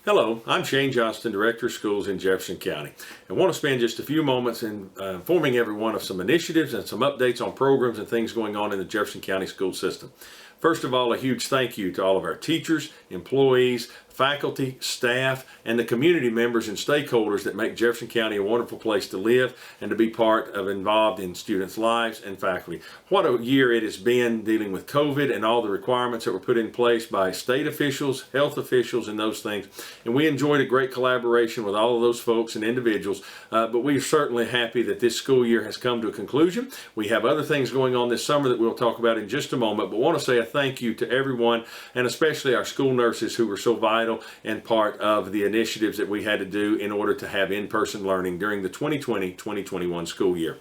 Hello, I'm Shane Johnston, Director of Schools in Jefferson County. I want to spend just a few moments in informing everyone of some initiatives and some updates on programs and things going on in the Jefferson County school system. First of all, a huge thank you to all of our teachers, employees, faculty, staff, and the community members and stakeholders that make Jefferson County a wonderful place to live and to be part of involved in students' lives and faculty. What a year it has been dealing with COVID and all the requirements that were put in place by state officials, health officials, and those things. And we enjoyed a great collaboration with all of those folks and individuals, but we're certainly happy that this school year has come to a conclusion. We have other things going on this summer that we'll talk about in just a moment, but want to say a thank you to everyone, and especially our school nurses who were so vital and part of the initiatives that we had to do in order to have in-person learning during the 2020-2021 school year.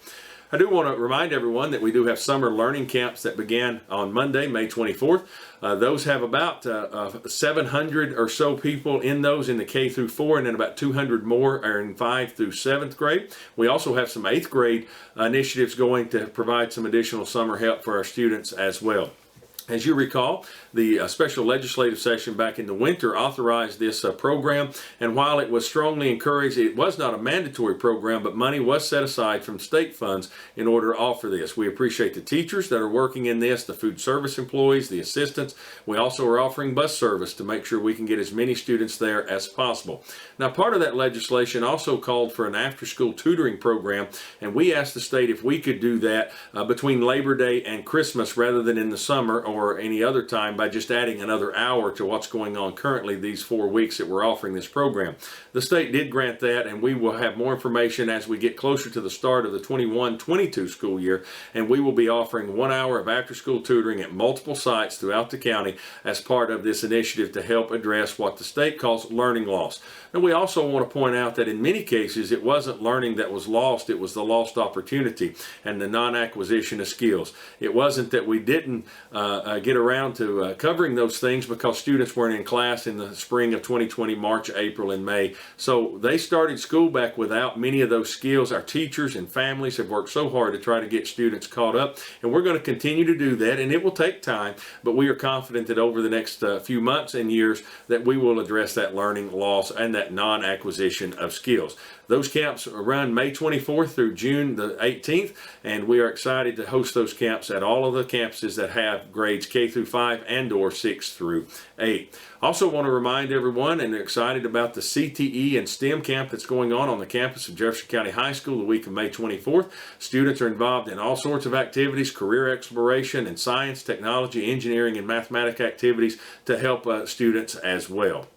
I do want to remind everyone that we do have summer learning camps that began on Monday, May 24th. Those have about 700 or so people in those in the K through 4, and then about 200 more are in 5th through 7th grade. We also have some 8th grade initiatives going to provide some additional summer help for our students as well. As you recall, the special legislative session back in the winter authorized this program, and while it was strongly encouraged, it was not a mandatory program, but money was set aside from state funds in order to offer this. We appreciate the teachers that are working in this, the food service employees, the assistants. We also are offering bus service to make sure we can get as many students there as possible. Now, part of that legislation also called for an after-school tutoring program, and we asked the state if we could do that between Labor Day and Christmas rather than in the summer or any other time by just adding another hour to what's going on currently these 4 weeks that we're offering this program. The state did grant that, and we will have more information as we get closer to the start of the 21-22 school year, and we will be offering 1 hour of after-school tutoring at multiple sites throughout the county as part of this initiative to help address what the state calls learning loss. And we also want to point out that in many cases it wasn't learning that was lost, it was the lost opportunity and the non-acquisition of skills. It wasn't that we didn't get around to covering those things because students weren't in class in the spring of 2020, March, April, and May. So they started school back without many of those skills. Our teachers and families have worked so hard to try to get students caught up, and we're going to continue to do that, and it will take time, but we are confident that over the next few months and years that we will address that learning loss and that non-acquisition of skills. Those camps run May 24th through June the 18th, and we are excited to host those camps at all of the campuses that have grades K through 5 and or 6 through 8. Also want to remind everyone, and they're excited about the CTE and STEM Camp that's going on the campus of Jefferson County High School the week of May 24th. Students are involved in all sorts of activities, career exploration, and science, technology, engineering, and mathematics activities to help students as well.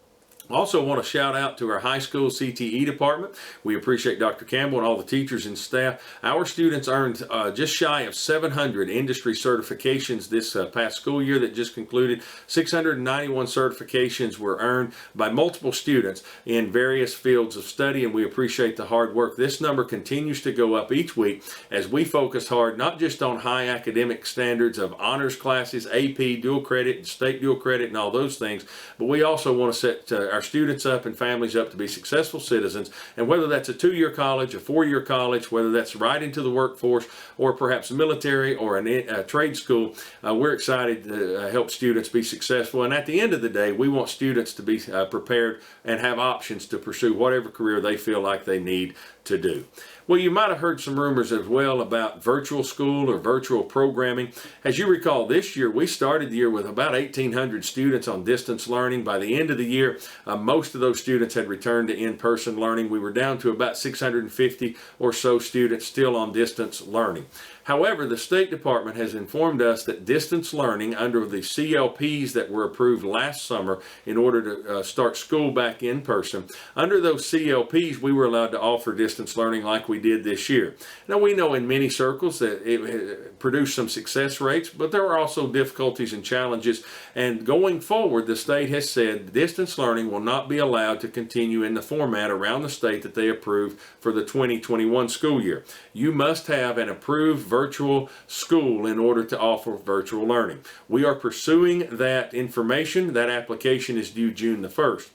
Also want to shout out to our high school CTE department. We appreciate Dr. Campbell and all the teachers and staff. Our students earned just shy of 700 industry certifications this past school year that just concluded. 691 certifications were earned by multiple students in various fields of study, and we appreciate the hard work. This number continues to go up each week as we focus hard not just on high academic standards of honors classes, AP, dual credit, and state dual credit, and all those things, but we also want to set our students up and families up to be successful citizens, and whether that's a 2-year college, a 4-year college, whether that's right into the workforce or perhaps military or a trade school, we're excited to help students be successful. And at the end of the day, we want students to be prepared and have options to pursue whatever career they feel like they need to do. Well, you might have heard some rumors as well about virtual school or virtual programming. As you recall, this year we started the year with about 1,800 students on distance learning. By the end of the year, most of those students had returned to in-person learning. We were down to about 650 or so students still on distance learning. However, the State Department has informed us that distance learning under the CLPs that were approved last summer in order to start school back in person, under those CLPs we were allowed to offer distance learning like we did this year. Now, we know in many circles that it produced some success rates, but there are also difficulties and challenges, and going forward the state has said distance learning will not be allowed to continue in the format around the state that they approved for the 2021 school year. You must have an approved virtual school in order to offer virtual learning. We are pursuing that information. That application is due June the 1st.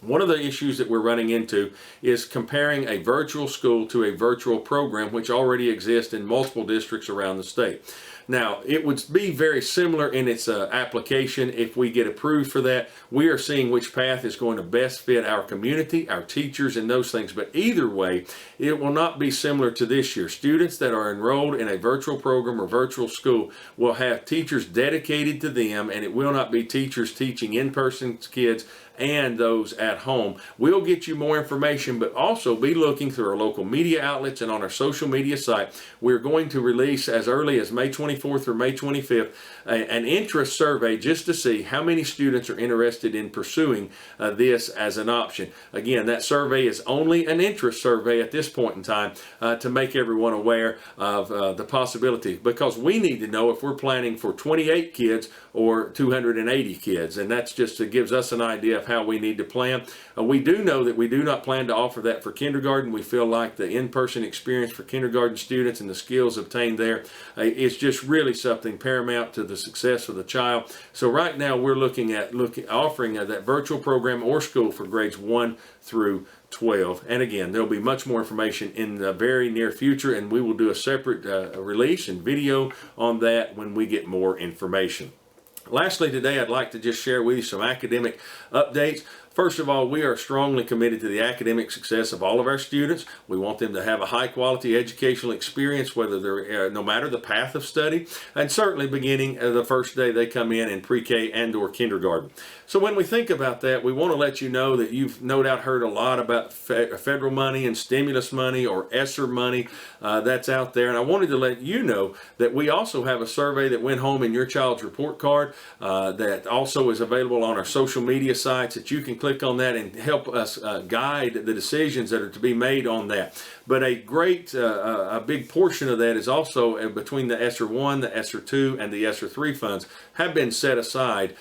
One of the issues that we're running into is comparing a virtual school to a virtual program which already exists in multiple districts around the state. Now, it would be very similar in its application if we get approved for that. We are seeing which path is going to best fit our community, our teachers, and those things. But either way, it will not be similar to this year. Students that are enrolled in a virtual program or virtual school will have teachers dedicated to them, and it will not be teachers teaching in-person kids and those at home. We'll get you more information, but also be looking through our local media outlets and on our social media site. We're going to release as early as May 24th or May 25th an interest survey just to see how many students are interested in pursuing this as an option. Again, that survey is only an interest survey at this point in time to make everyone aware of the possibility, because we need to know if we're planning for 28 kids or 280 kids, and that's just gives us an idea of how we need to plan. We do know that we do not plan to offer that for kindergarten. We feel like the in-person experience for kindergarten students and the skills obtained there is just really something paramount to the success of the child. So right now we're looking at offering that virtual program or school for grades 1 through 12. And again, there'll be much more information in the very near future, and we will do a separate release and video on that when we get more information. Lastly, today I'd like to just share with you some academic updates. First of all, we are strongly committed to the academic success of all of our students. We want them to have a high quality educational experience, whether they're no matter the path of study, and certainly beginning the first day they come in pre-K and or kindergarten. So when we think about that, we want to let you know that you've no doubt heard a lot about federal money and stimulus money or ESSER money that's out there. And I wanted to let you know that we also have a survey that went home in your child's report card that also is available on our social media sites, that you can click on that and help us guide the decisions that are to be made on that. But a big portion of that is also between the ESSER 1, the ESSER 2, and the ESSER 3 funds have been set aside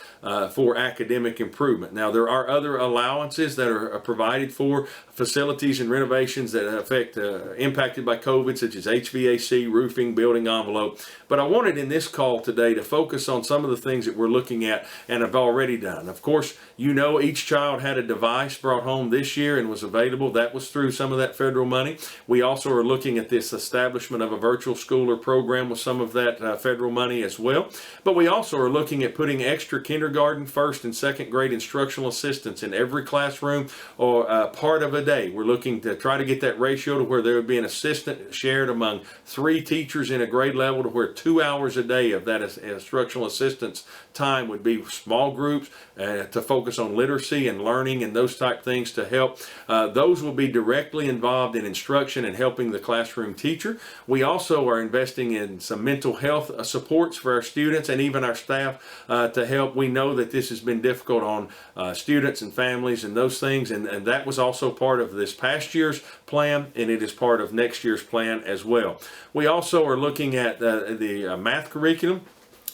for academic improvement. Now, there are other allowances that are provided for facilities and renovations that affect impacted by COVID, such as HVAC, roofing, building envelope. But I wanted in this call today to focus on some of the things that we're looking at and have already done. Of course, you know, each child had a device brought home this year and was available. That was through some of that federal money. We also are looking at this establishment of a virtual school or program with some of that federal money as well. But we also are looking at putting extra kindergarten, first and second grade instructional assistants in every classroom or part of a day. We're looking to try to get that ratio to where there would be an assistant shared among 3 teachers in a grade level, to where 2 hours a day of that instructional assistance time would be small groups to focus on literacy and learning and those type things to help. Those will be directly involved in instruction and helping the classroom teacher. We also are investing in some mental health supports for our students and even our staff to help. We know that this has been difficult on students and families and those things, and that was also part of this past year's plan, and it is part of next year's plan as well. We also are looking at the math curriculum.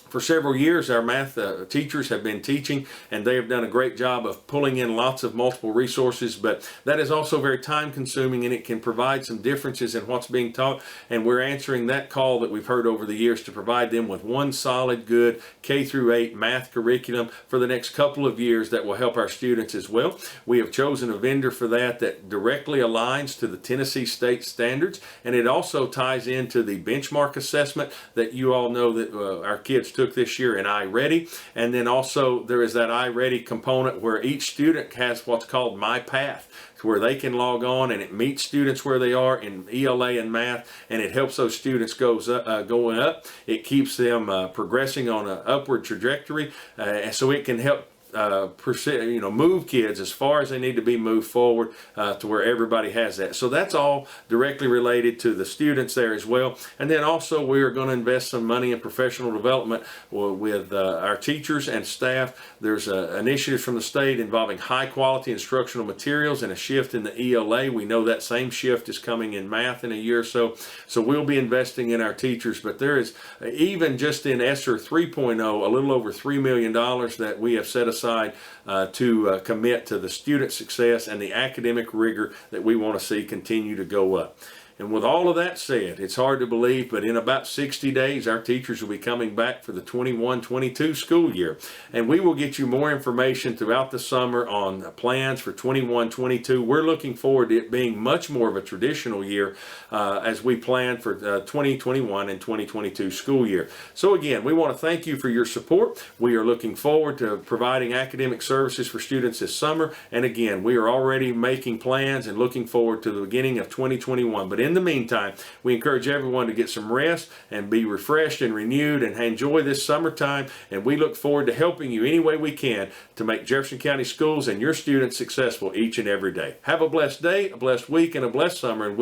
For several years, our math teachers have been teaching, and they have done a great job of pulling in lots of multiple resources, but that is also very time consuming, and it can provide some differences in what's being taught. And we're answering that call that we've heard over the years to provide them with one solid, good K through 8 math curriculum for the next couple of years that will help our students as well. We have chosen a vendor for that directly aligns to the Tennessee state standards, and it also ties into the benchmark assessment that you all know that our kids took this year in iReady. And then also there is that iReady component where each student has what's called My Path, where they can log on and it meets students where they are in ELA and math, and it helps those students going up. It keeps them progressing on an upward trajectory, so it can help move kids as far as they need to be moved forward to where everybody has that. So that's all directly related to the students there as well. And then also we are going to invest some money in professional development with our teachers and staff. There's initiatives from the state involving high quality instructional materials and a shift in the ELA. We know that same shift is coming in math in a year or so. So we'll be investing in our teachers, but there is even just in ESSER 3.0 a little over $3 million that we have set aside to commit to the student success and the academic rigor that we want to see continue to go up. And with all of that said, it's hard to believe, but in about 60 days, our teachers will be coming back for the 21-22 school year. And we will get you more information throughout the summer on plans for 21-22. We're looking forward to it being much more of a traditional year as we plan for 2021 and 2022 school year. So again, we want to thank you for your support. We are looking forward to providing academic services for students this summer. And again, we are already making plans and looking forward to the beginning of 2021. But in the meantime, we encourage everyone to get some rest and be refreshed and renewed and enjoy this summertime. And we look forward to helping you any way we can to make Jefferson County schools and your students successful each and every day. Have a blessed day, a blessed week, and a blessed summer. And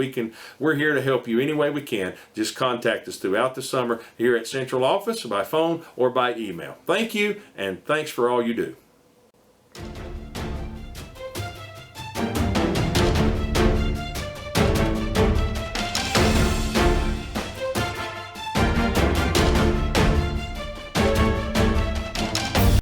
we're here to help you any way we can. Just contact us throughout the summer here at Central Office by phone or by email. Thank you, and thanks for all you do.